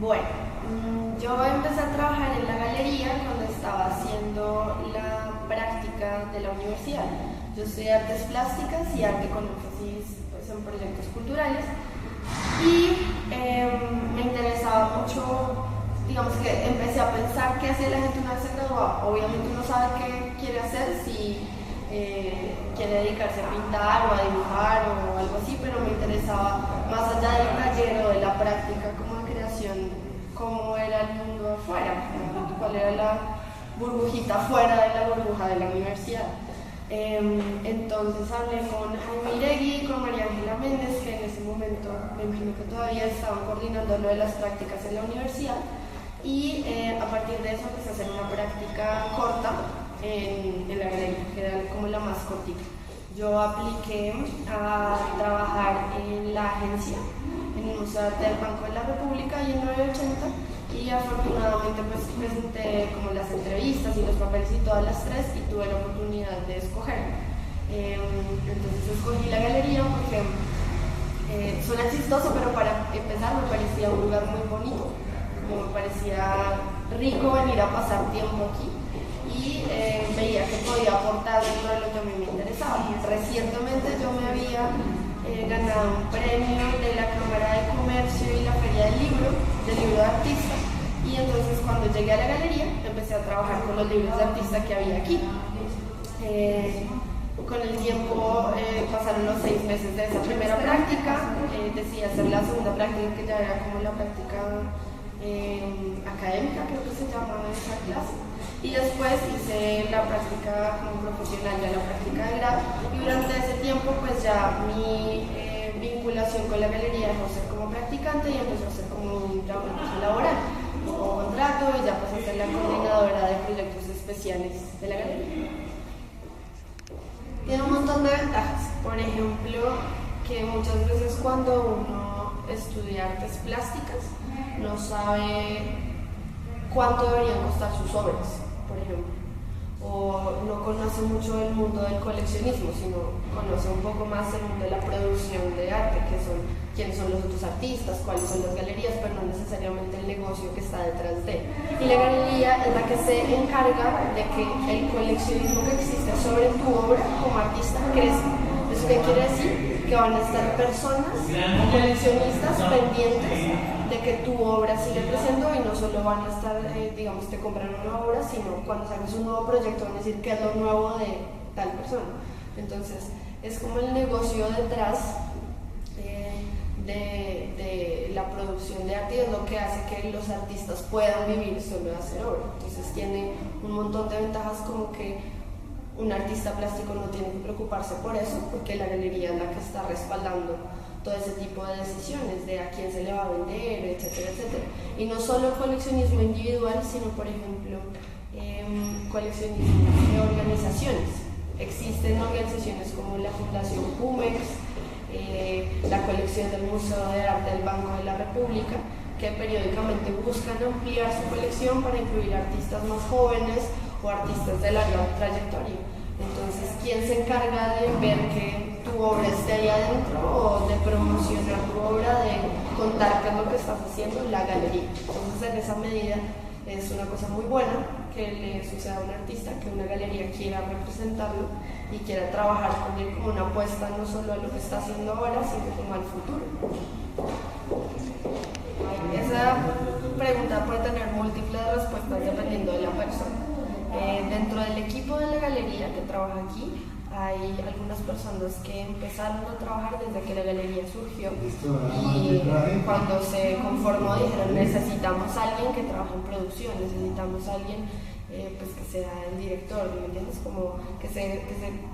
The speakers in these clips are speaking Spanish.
Bueno, yo empecé a trabajar en la galería cuando estaba haciendo la práctica de la universidad. Yo estudié artes plásticas y arte con énfasis pues, en proyectos culturales y me interesaba mucho, digamos que empecé a pensar qué hacía la gente una vez se graduaba. Obviamente uno sabe qué quiere hacer, si quiere dedicarse a pintar o a dibujar o algo así, pero me interesaba más allá del taller o de la práctica como de creación, cómo era el mundo afuera, cuál era la burbujita fuera de la burbuja de la universidad. Entonces hablé con Jaime Iregui y con María Ángela Méndez, que en ese momento me imagino que todavía estaban coordinando lo de las prácticas en la universidad, y a partir de eso empecé a hacer una práctica corta en la galería, que era como la más cortita. Yo apliqué a trabajar en la agencia, en el Museo de Arte del Banco de la República y en 980, y afortunadamente pues presenté como las entrevistas y los papeles y todas las tres y tuve la oportunidad de escoger. Entonces escogí la galería porque suena chistoso, pero para empezar me parecía un lugar muy bonito, como me parecía rico venir a pasar tiempo aquí y veía que podía aportar dentro de lo que a mí me interesaba. Recientemente yo me había ganado un premio de la Cámara de Comercio y la Feria del Libro de artista, y entonces cuando llegué a la galería empecé a trabajar con los libros de artista que había aquí. Con el tiempo pasaron los 6 meses de esa primera práctica, decidí hacer la segunda práctica, que ya era como la práctica académica, creo que se llama esa clase, y después hice la práctica como profesional, ya la práctica de grado, y durante ese tiempo pues ya mi vinculación con la galería dejó de ser como practicante y empezó a ser como un trabajo laboral, como contrato, y ya pasé a ser la coordinadora de proyectos especiales de la galería. Tiene un montón de ventajas, por ejemplo, que muchas veces cuando uno estudia artes plásticas no sabe cuánto deberían costar sus obras, por ejemplo, o no conoce mucho el mundo del coleccionismo, sino conoce un poco más el mundo de la producción de arte, que son quiénes son los otros artistas, cuáles son las galerías, pero no necesariamente el negocio que está detrás de. Y la galería es la que se encarga de que el coleccionismo que existe sobre tu obra como artista crezca. ¿Eso qué quiere decir? Que van a estar personas, coleccionistas pendientes de que tu obra siga creciendo, y no solo van a estar, digamos, te compran una obra, sino cuando saques un nuevo proyecto van a decir qué es lo nuevo de tal persona. Entonces, es como el negocio detrás de la producción de arte, y es lo que hace que los artistas puedan vivir solo de hacer obra. Entonces, tiene un montón de ventajas, como que un artista plástico no tiene que preocuparse por eso, porque la galería es la que está respaldando todo ese tipo de decisiones de a quién se le va a vender, etcétera, etcétera. Y no solo coleccionismo individual, sino, por ejemplo, coleccionismo de organizaciones. Existen organizaciones como la Fundación Pumex, la colección del Museo de Arte del Banco de la República, que periódicamente buscan ampliar su colección para incluir artistas más jóvenes o artistas de larga trayectoria. Entonces, ¿quién se encarga de ver que tu obra esté ahí adentro, o de promocionar tu obra, de contar qué es lo que estás haciendo? La galería. Entonces, en esa medida es una cosa muy buena que le suceda a un artista, que una galería quiera representarlo y quiera trabajar con él como una apuesta no solo a lo que está haciendo ahora, sino como al futuro. Esa pregunta puede tener múltiples respuestas dependiendo de la persona. Dentro del equipo de la galería que trabaja aquí, hay algunas personas que empezaron a trabajar desde que la galería surgió, y cuando se conformó dijeron: necesitamos a alguien que trabaje en producción, necesitamos a alguien pues que sea el director, ¿me entiendes? Como que se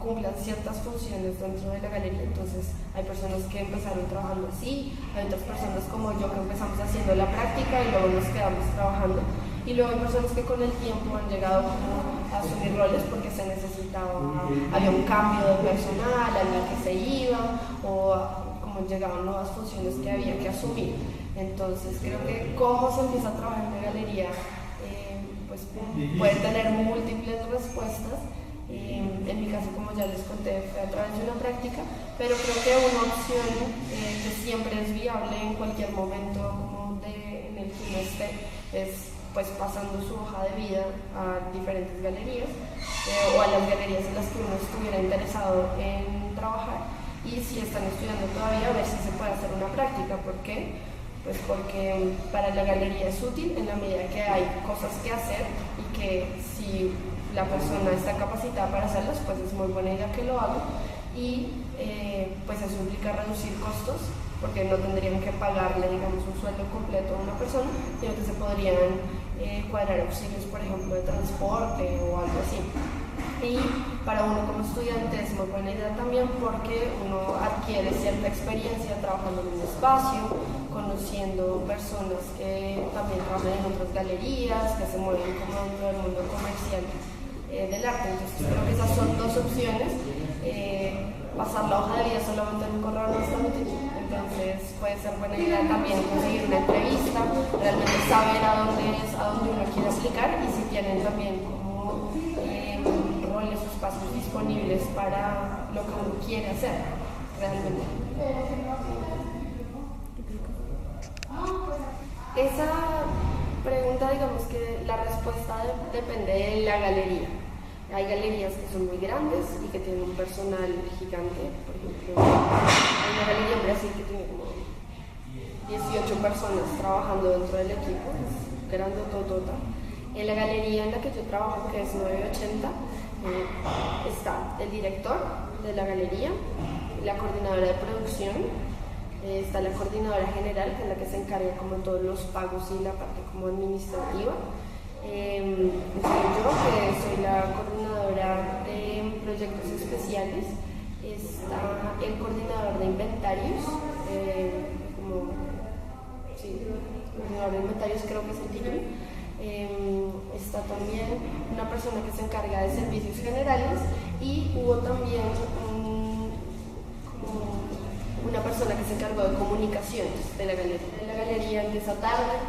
cumplan ciertas funciones dentro de la galería. Entonces hay personas que empezaron trabajando así, hay otras personas como yo que empezamos haciendo la práctica y luego nos quedamos trabajando, y luego hay personas que con el tiempo han llegado a asumir roles porque se necesitaba, había un cambio de personal, alguien que se iba, o como llegaban nuevas funciones que había que asumir. Entonces creo que cómo se empieza a trabajar en la galería pues puede tener múltiples respuestas. En mi caso, como ya les conté, fue a través de una práctica, pero creo que una opción que siempre es viable en cualquier momento como en el que uno este es pues pasando su hoja de vida a diferentes galerías o a las galerías en las que uno estuviera interesado en trabajar, y si están estudiando todavía, a ver si se puede hacer una práctica. ¿Por qué? Pues porque para la galería es útil en la medida que hay cosas que hacer y que si la persona está capacitada para hacerlas, pues es muy buena idea que lo haga, y pues eso implica reducir costos, porque no tendrían que pagarle, digamos, un sueldo completo a una persona, sino que se podrían cuadrar auxilios, por ejemplo, de transporte o algo así. Y para uno como estudiante es muy buena idea también, porque uno adquiere cierta experiencia trabajando en un espacio, conociendo personas que también trabajan en otras galerías, que se mueven como dentro del mundo comercial del arte. Entonces creo que esas son dos opciones. Pasar la hoja de vida solamente en un correo no está muy útil, entonces puede ser buena idea también conseguir una entrevista, realmente saber a dónde uno quiere aplicar, y si tienen también como roles o espacios disponibles para lo que uno quiere hacer realmente. Esa pregunta, digamos que la respuesta depende de la galería. Hay galerías que son muy grandes y que tienen un personal gigante. Por ejemplo, hay una galería en Brasil que tiene como 18 personas trabajando dentro del equipo, es grandototota. En la galería en la que yo trabajo, que es 980, está el director de la galería, la coordinadora de producción, está la coordinadora general, que es la que se encarga como todos los pagos y la parte como administrativa. Soy yo, que soy la coordinadora de proyectos especiales. Está el coordinador de inventarios, coordinador de inventarios, creo que es el título. Está también una persona que se encarga de servicios generales, y hubo también una persona que se encargó de comunicaciones de la galería. La galería empieza tarde.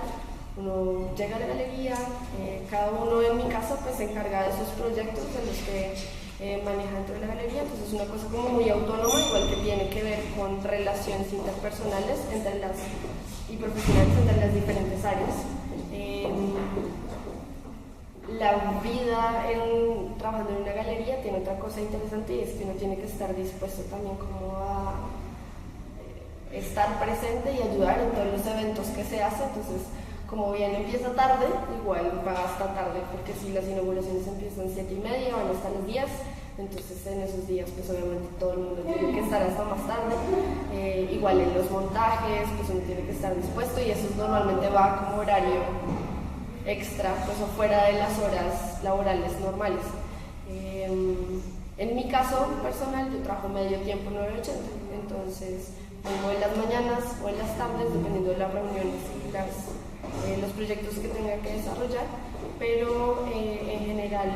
Uno llega a la galería, cada uno en mi casa pues se encarga de sus proyectos en los que maneja dentro de la galería, entonces es una cosa como muy autónoma, igual que tiene que ver con relaciones interpersonales y profesionales entre las diferentes áreas. La vida trabajando en una galería tiene otra cosa interesante, y es que uno tiene que estar dispuesto también como a estar presente y ayudar en todos los eventos que se hacen. Entonces, como bien empieza tarde, igual va hasta tarde, porque si las inauguraciones empiezan 7:30, van hasta las 10, entonces en esos días pues obviamente todo el mundo tiene que estar hasta más tarde. Igual en los montajes pues uno tiene que estar dispuesto, y eso normalmente va como horario extra, pues o fuera de las horas laborales normales. En mi caso personal, yo trabajo medio tiempo 980, entonces vengo en las mañanas o en las tardes, dependiendo de las reuniones y los proyectos que tenga que desarrollar, pero en general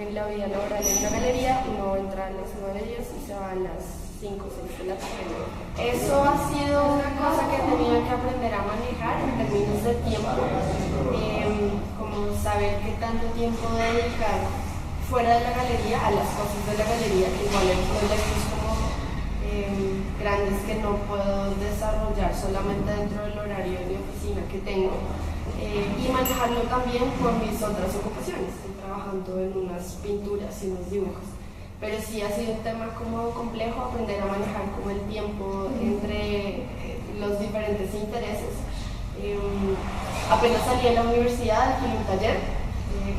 en la vida laboral en una galería uno entra a las 9:10 y se va a las 5 o 6 de la tarde. Eso ha sido una cosa que he tenido que aprender a manejar en términos de tiempo, como saber qué tanto tiempo dedicar fuera de la galería a las cosas de la galería, que igual hay proyectos como grandes que no puedo desarrollar solamente dentro del horario de oficina que tengo, y manejarlo también por mis otras ocupaciones. Estoy trabajando en unas pinturas y unos dibujos, pero sí ha sido un tema como complejo aprender a manejar como el tiempo entre los diferentes intereses. Apenas salí de la universidad, alquilé un taller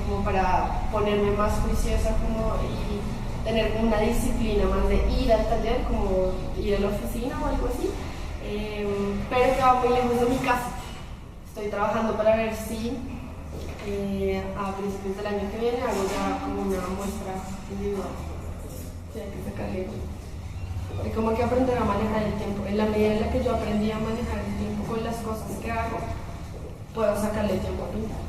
como para ponerme más juiciosa y tener una disciplina más de ir al taller, como ir a la oficina o algo así, pero quedaba muy lejos de mi casa. Estoy trabajando para ver si a principios del año que viene hago ya como una muestra individual. Sí, hay que sacarle. Y como que aprender a manejar el tiempo. En la medida en la que yo aprendí a manejar el tiempo con las cosas que hago, puedo sacarle tiempo a pintar.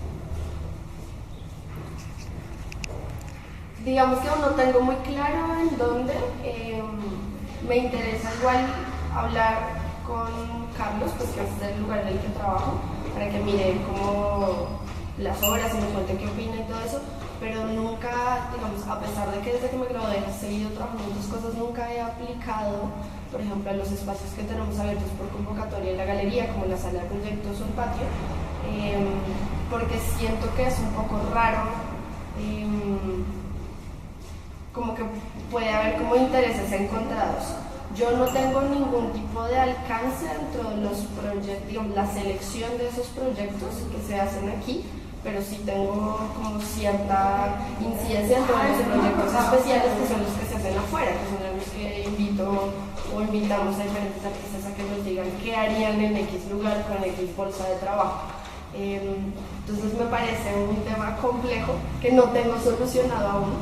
Digamos que aún no tengo muy claro en dónde. Me interesa igual hablar con Carlos, pues que es el lugar en el que trabajo, para que mire como las obras y me cuente qué opina y todo eso, pero nunca, digamos, a pesar de que desde que me gradué he seguido trabajando en otras cosas, nunca he aplicado, por ejemplo, a los espacios que tenemos abiertos por convocatoria en la galería, como la sala de proyectos o el patio, porque siento que es un poco raro, como que puede haber como intereses encontrados. Yo no tengo ningún tipo de alcance dentro de los proyectos, digamos, la selección de esos proyectos que se hacen aquí, pero sí tengo como cierta incidencia en todos los proyectos especiales que son los que se hacen afuera, que son los que invitamos a diferentes artistas a que nos digan qué harían en X lugar con X bolsa de trabajo. Entonces me parece un tema complejo que no tengo solucionado aún.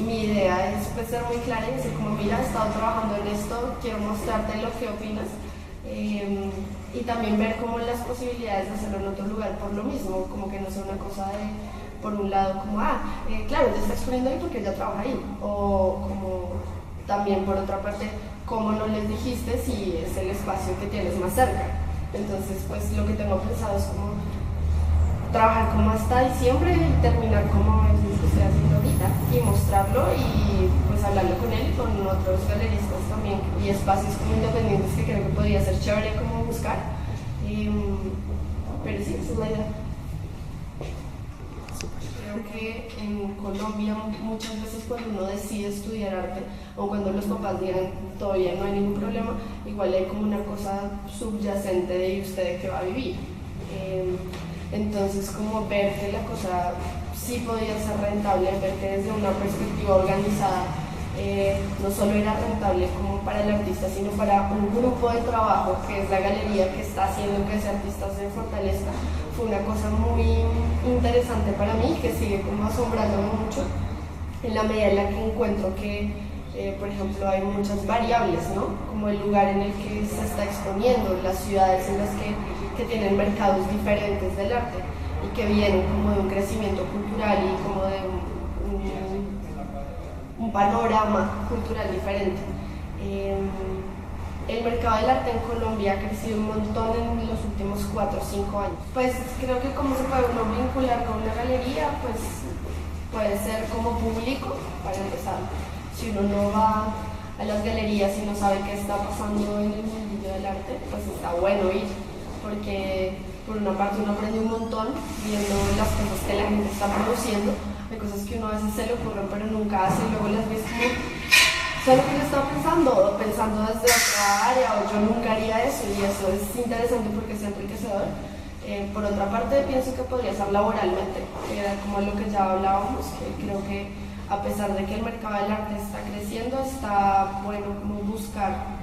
Mi idea es pues, ser muy clara y decir como mira, he estado trabajando en esto, quiero mostrarte lo que opinas, y también ver como las posibilidades de hacerlo en otro lugar por lo mismo, como que no sea una cosa de por un lado como claro, te está exponiendo ahí porque ella trabaja ahí, o como también por otra parte cómo no les dijiste si es el espacio que tienes más cerca. Entonces pues lo que tengo pensado es como trabajar como hasta diciembre y terminar como es lo que estoy haciendo ahorita y mostrarlo y pues hablarlo con él y con otros galeristas también y espacios como independientes que creo que podría ser chévere como buscar, pero sí, esa es la idea. Creo que en Colombia muchas veces cuando uno decide estudiar arte o cuando los papás digan todavía no hay ningún problema, igual hay como una cosa subyacente de usted de qué va a vivir. Entonces como ver que la cosa sí podía ser rentable, ver que desde una perspectiva organizada no solo era rentable como para el artista, sino para un grupo de trabajo que es la galería que está haciendo que ese artista se fortalezca, fue una cosa muy interesante para mí, que sigue como asombrándome mucho en la medida en la que encuentro que, por ejemplo, hay muchas variables, ¿no? Como el lugar en el que se está exponiendo, las ciudades en las que tienen mercados diferentes del arte y que vienen como de un crecimiento cultural y como de un panorama cultural diferente. El mercado del arte en Colombia ha crecido un montón en los últimos 4 o 5 años. Pues creo que como se puede uno vincular con una galería, pues puede ser como público para empezar. Si uno no va a las galerías y no sabe qué está pasando en el mundo del arte, pues está bueno ir, porque por una parte uno aprende un montón viendo las cosas que la gente está produciendo. Hay cosas que uno a veces se le ocurren pero nunca hace y luego las ves como sé lo que yo estaba pensando desde otra área, o yo nunca haría eso, y eso es interesante porque es enriquecedor. Por otra parte pienso que podría ser laboralmente, que era como lo que ya hablábamos, que creo que a pesar de que el mercado del arte está creciendo, está bueno como buscar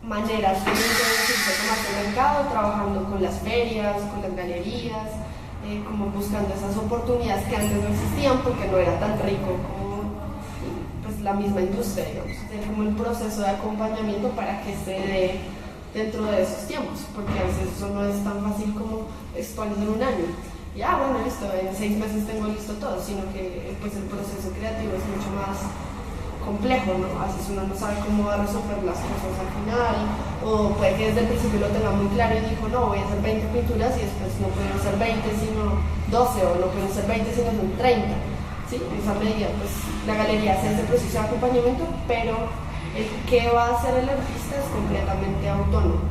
maneras de introducirse más al mercado, trabajando con las ferias, con las galerías, como buscando esas oportunidades que antes no existían porque no era tan rico como pues, la misma industria, digamos, como el proceso de acompañamiento para que se dé dentro de esos tiempos, porque a veces eso no es tan fácil como exponer en un año. Y bueno, listo, en 6 meses tengo listo todo, sino que pues, el proceso creativo es mucho más complejo, ¿no? A veces uno no sabe cómo va a resolver las cosas al final, o puede que desde el principio lo tenga muy claro y dijo, no, voy a hacer 20 pinturas y después no pueden ser 20 sino 12, o no pueden ser 20 sino son 30. ¿Sí? En esa medida, pues la galería hace ese proceso de acompañamiento, pero el qué va a hacer el artista es completamente autónomo.